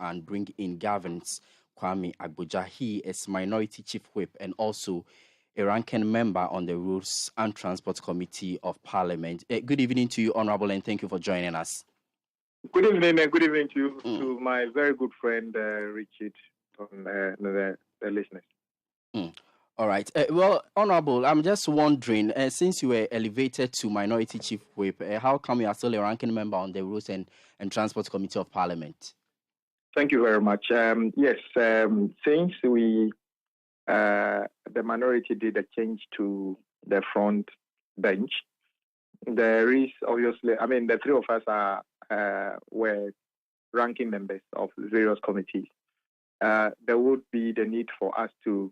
and bring in Gavins Kwame Agbodza. He is Minority Chief Whip and also a ranking member on the Rules and Transport Committee of Parliament. Good evening to you, Honourable, and thank you for joining us. Good evening, and good evening to you, to my very good friend, Richard, and the listeners. All right. Well, Honourable, I'm just wondering, since you were elevated to Minority Chief Whip, how come you are still a ranking member on the Rules and Transport Committee of Parliament? Thank you very much. Yes, since we, the minority did a change to the front bench, there is obviously, the three of us were ranking members of various committees. There would be the need for us to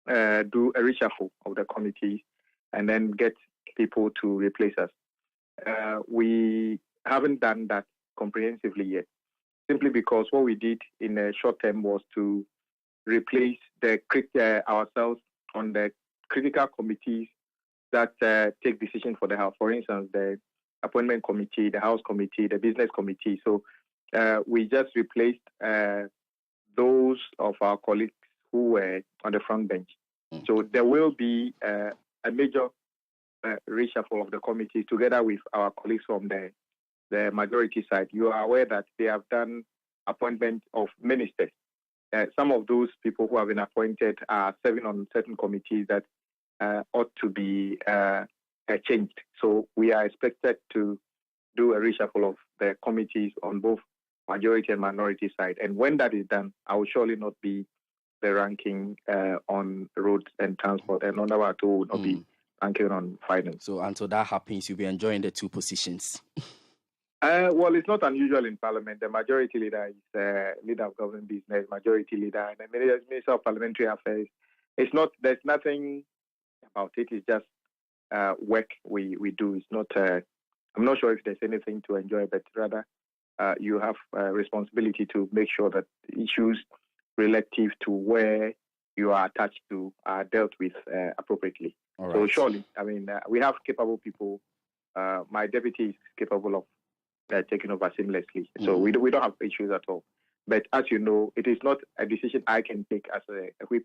do a reshuffle of the committees and then get people to replace us. We haven't done that comprehensively yet, simply because what we did in the short term was to replace ourselves on the critical committees that take decisions for the House. For instance, the Appointment Committee, the House Committee, the Business Committee. So we just replaced those of our colleagues who were on the front bench. So there will be a major reshuffle of the committee together with our colleagues from the majority side. You are aware that they have done appointment of ministers. Some of those people who have been appointed are serving on certain committees that ought to be changed. So we are expected to do a reshuffle of the committees on both majority and minority side. And when that is done, I will surely not be the ranking on roads and transport, and Honourable will not be ranking on finance. So until that happens, you'll be enjoying the two positions. Well, it's not unusual in Parliament. The majority leader is leader of government business, majority leader, and the Minister of Parliamentary Affairs. There's nothing about it. It's just work we do. It's not. I'm not sure if there's anything to enjoy, but rather you have a responsibility to make sure that issues relative to where you are attached to are dealt with appropriately. Right. So surely, we have capable people. My deputy is capable of taking over seamlessly. So we don't have issues at all. But as you know, it is not a decision I can take as a whip.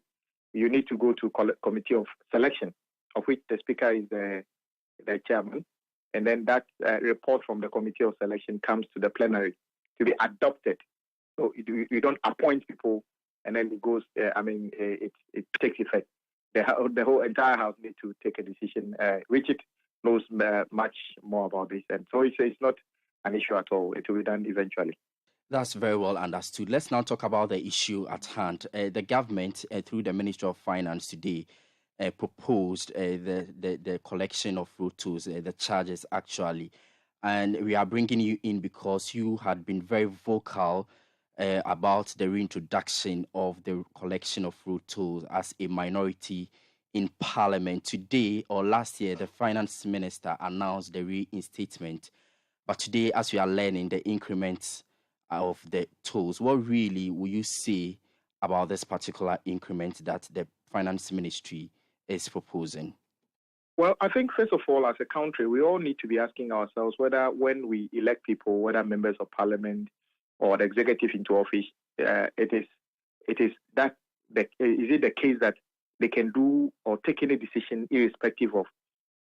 You need to go to committee of selection, of which the speaker is the chairman, and then that report from the committee of selection comes to the plenary to be adopted. So you don't appoint people and then it goes. It takes effect. The whole entire house needs to take a decision. Richard knows much more about this, and so it's not an issue at all. It will be done eventually. That's very well understood. Let's now talk about the issue at hand. The government, through the Ministry of Finance today, proposed the collection of road tolls, the charges actually. And we are bringing you in because you had been very vocal about the reintroduction of the collection of road tolls as a minority in Parliament. Today or last year, the Finance Minister announced the reinstatement. But today, as we are learning the increments of the tolls, what really will you say about this particular increment that the Finance Ministry is proposing? Well, I think first of all, as a country, we all need to be asking ourselves whether when we elect people, whether members of Parliament or the executive into office, is it the case that they can do or take any decision irrespective of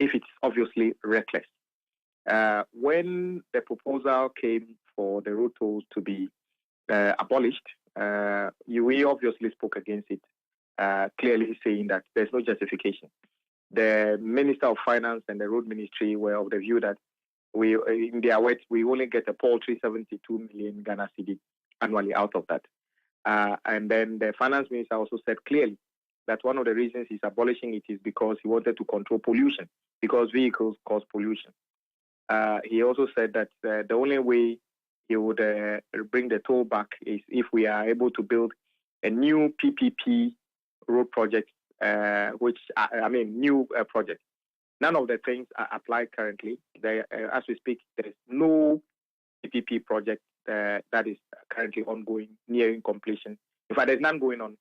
if it's obviously reckless. When the proposal came for the road tolls to be abolished, we obviously spoke against it, clearly saying that there's no justification. The Minister of Finance and the Road Ministry were of the view that in their words, we only get a paltry 72 million Ghana cedi annually out of that. And then the Finance Minister also said clearly that one of the reasons he's abolishing it is because he wanted to control pollution, because vehicles cause pollution. He also said that the only way he would bring the toll back is if we are able to build a new PPP road project, new project. None of the things are applied currently. As we speak, there is no PPP project that is currently ongoing, nearing completion. In fact, there's none going on,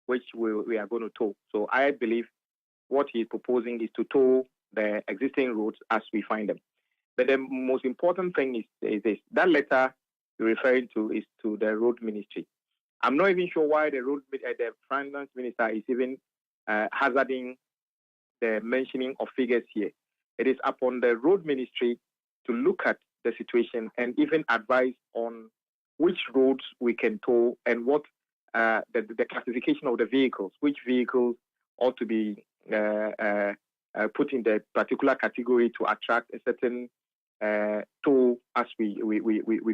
which we are going to toll. So I believe what he's proposing is to toll the existing roads as we find them. But the most important thing is this. That letter referring to is to the road ministry. I'm not even sure why the finance minister is even hazarding the mentioning of figures here. It is upon the road ministry to look at the situation and even advise on which roads we can toll and what the classification of the vehicles, which vehicles ought to be put in the particular category to attract a certain toll, as we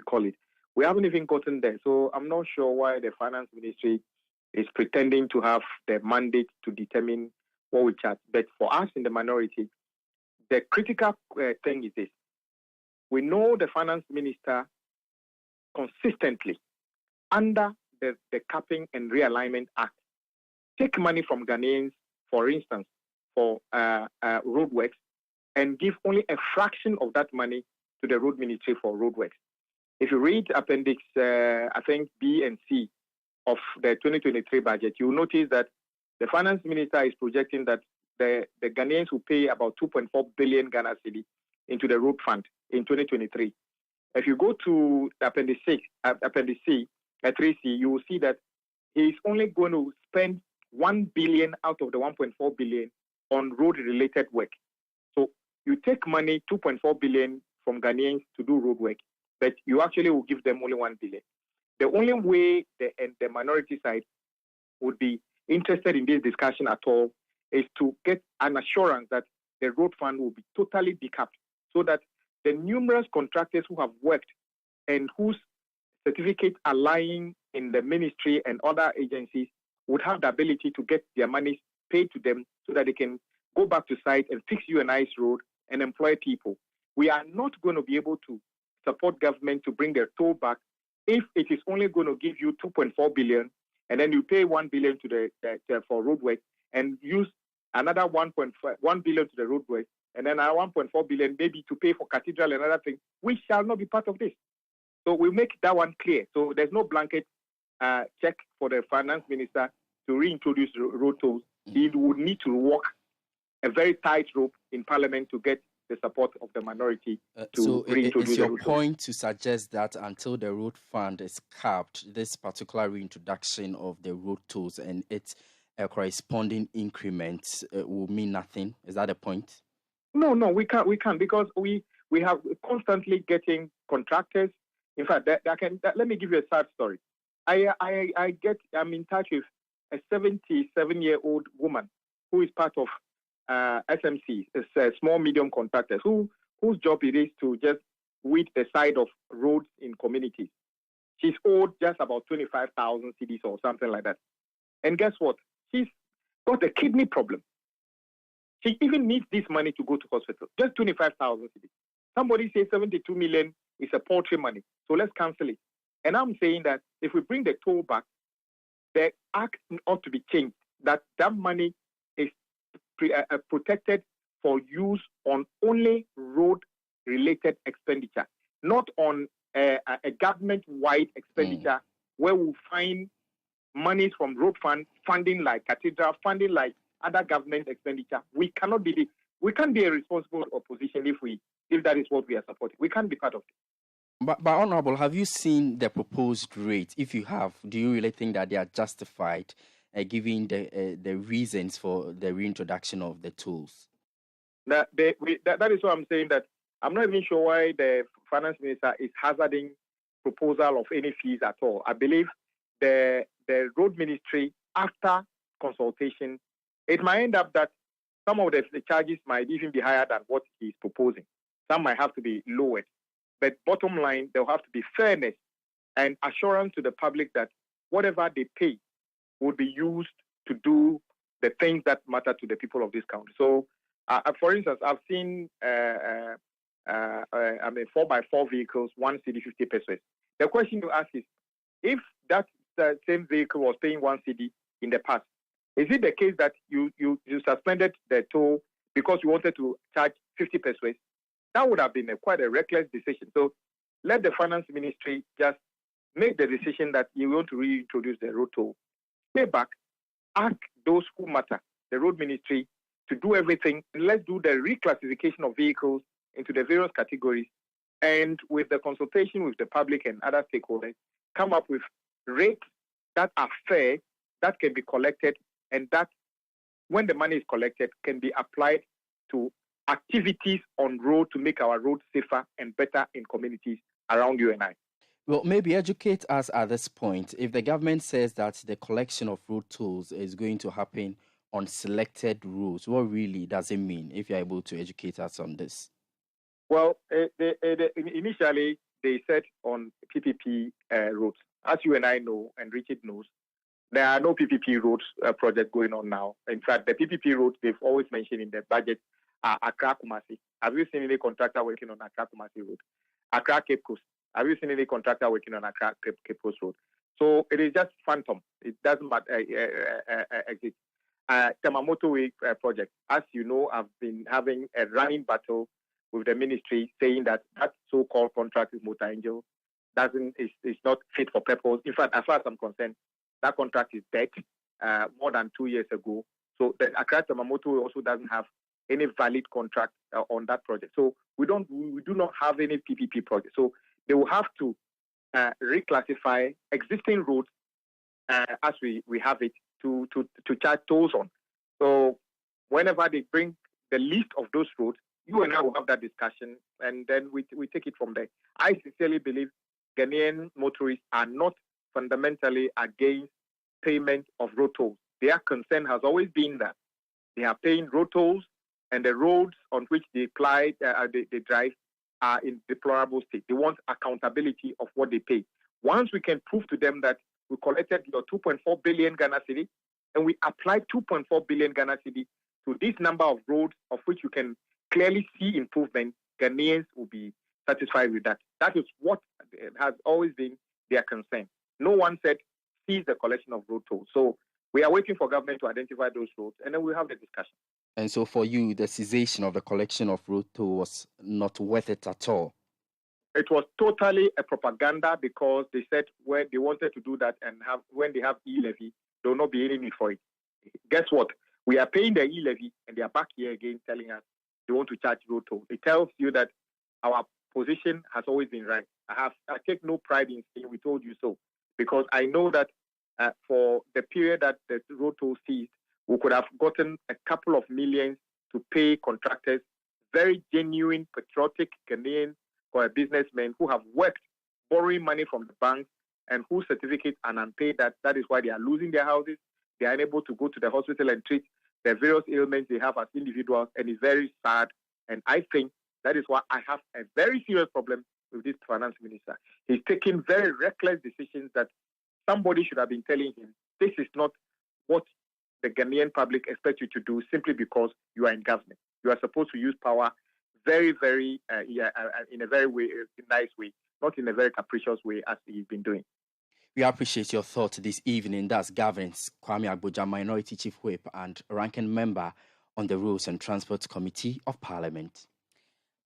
call it. We haven't even gotten there, so I'm not sure why the finance ministry is pretending to have the mandate to determine what we charge. But for us in the minority, the critical thing is this. We know the finance minister consistently, under the Capping and Realignment Act, take money from Ghanaians, for instance, for roadworks, and give only a fraction of that money to the road ministry for roadworks. If you read Appendix, I think, B and C of the 2023 budget, you'll notice that the finance minister is projecting that the Ghanaians will pay about 2.4 billion Ghana cedi into the road fund in 2023. If you go to Appendix C, 3C, you will see that he is only going to spend 1 billion out of the 1.4 billion on road-related work. So you take money, 2.4 billion from Ghanaians to do road work, but you actually will give them only 1 billion. The only way the minority side would be interested in this discussion at all is to get an assurance that the road fund will be totally decapped, so that the numerous contractors who have worked and whose certificates are lying in the ministry and other agencies would have the ability to get their money paid to them so that they can go back to site and fix UNI's road and employ people. We are not going to be able to support government to bring their toll back if it is only going to give you 2.4 billion and then you pay 1 billion to for roadwork and use another 1 billion to the roadwork and then 1.4 billion maybe to pay for cathedral and other things. We shall not be part of this. So we make that one clear. So there's no blanket check for the finance minister to reintroduce road tolls. He would need to walk a very tight rope in Parliament to get the support of the minority to reintroduce is your the road point to suggest that until the road fund is capped, this particular reintroduction of the road tolls and its corresponding increments will mean nothing? Is that the point? No, we can't because we have constantly getting contractors. In fact, let me give you a sad story. I'm in touch with a 77-year-old woman who is part of SMC, small medium contractors, whose job it is to just weed the side of roads in communities. She's owed just about 25,000 cedis or something like that. And guess what? She's got a kidney problem. She even needs this money to go to hospital. Just 25,000 cedis. Somebody says 72 million is a paltry money, so let's cancel it. And I'm saying that if we bring the toll back, the act ought to be changed, that money is protected for use on only road-related expenditure, not on a government-wide expenditure where we'll find monies from road fund, funding like cathedral, funding like other government expenditure. We can't be a responsible opposition if that is what we are supporting. We can't be part of it. But Honorable, have you seen the proposed rates? If you have, do you really think that they are justified, given the reasons for the reintroduction of the tools? That is what I'm saying, that I'm not even sure why the finance minister is hazarding proposal of any fees at all. I believe the road ministry, after consultation, it might end up that some of the charges might even be higher than what he is proposing. Some might have to be lowered. But bottom line, there will have to be fairness and assurance to the public that whatever they pay will be used to do the things that matter to the people of this country. So, for instance, I've seen 4x4 vehicles, 1 cedi 50 pesos. The question you ask is, if that same vehicle was paying 1 cedi in the past, is it the case that you suspended the toll because you wanted to charge 50 pesos? That would have been quite a reckless decision. So let the finance ministry just make the decision that you want to reintroduce the road toll. Stay back, ask those who matter, the road ministry, to do everything. And let's do the reclassification of vehicles into the various categories and with the consultation with the public and other stakeholders, come up with rates that are fair, that can be collected, and that when the money is collected can be applied to activities on road to make our roads safer and better in communities around UNI. Well, maybe educate us at this point. If the government says that the collection of road tolls is going to happen on selected roads, what really does it mean, if you're able to educate us on this? Well, initially, they said on PPP roads. As you and I know, and Richard knows, there are no PPP roads project going on now. In fact, the PPP roads they've always mentioned in the budget are Accra Kumasi. Have you seen any contractor working on Accra Kumasi Road? Accra Cape Coast. Have you seen any contractor working on Accra Cape Coast Road? So it is just phantom. It doesn't exist. Tamamoto Way project, as you know, I've been having a running battle with the ministry saying that so-called contract with Motor Angel is not fit for purpose. In fact, as far as I'm concerned, that contract is dead more than 2 years ago. So the Accra Tamamoto also doesn't have any valid contract on that project. So we do not have any PPP project. So they will have to reclassify existing roads as we have it to charge tolls on. So whenever they bring the list of those roads, you and I will have that discussion, and then we take it from there. I sincerely believe Ghanaian motorists are not fundamentally against payment of road tolls. Their concern has always been that they are paying road tolls, and the roads on which they drive are in deplorable state. They want accountability of what they pay. Once we can prove to them that we collected your 2.4 billion Ghana cedi, and we applied 2.4 billion Ghana cedi to this number of roads of which you can clearly see improvement, Ghanaians will be satisfied with that. That is what has always been their concern. No one said cease the collection of road tolls. So we are waiting for government to identify those roads, and then we'll have the discussion. And so for you, the cessation of the collection of road toll was not worth it at all? It was totally a propaganda, because they said when they wanted to do that and when they have e-levy, there will not be any need for it. Guess what? We are paying the e-levy, and they are back here again telling us they want to charge road toll. It tells you that our position has always been right. I take no pride in saying we told you so, because I know that for the period that the road toll ceased, we could have gotten a couple of millions to pay contractors, very genuine, patriotic Ghanaian businessmen who have worked, borrowing money from the banks, and whose certificates are unpaid. That is why they are losing their houses. They are unable to go to the hospital and treat the various ailments they have as individuals, and it's very sad. And I think that is why I have a very serious problem with this finance minister. He's taking very reckless decisions that somebody should have been telling him, this is not what the Ghanaian public expect you to do simply because you are in government. You are supposed to use power very, very, in a very nice way, not in a very capricious way as he's been doing. We appreciate your thoughts this evening. That's Governance Kwame Agbodza, Minority Chief Whip and Ranking Member on the Rules and Transport Committee of Parliament.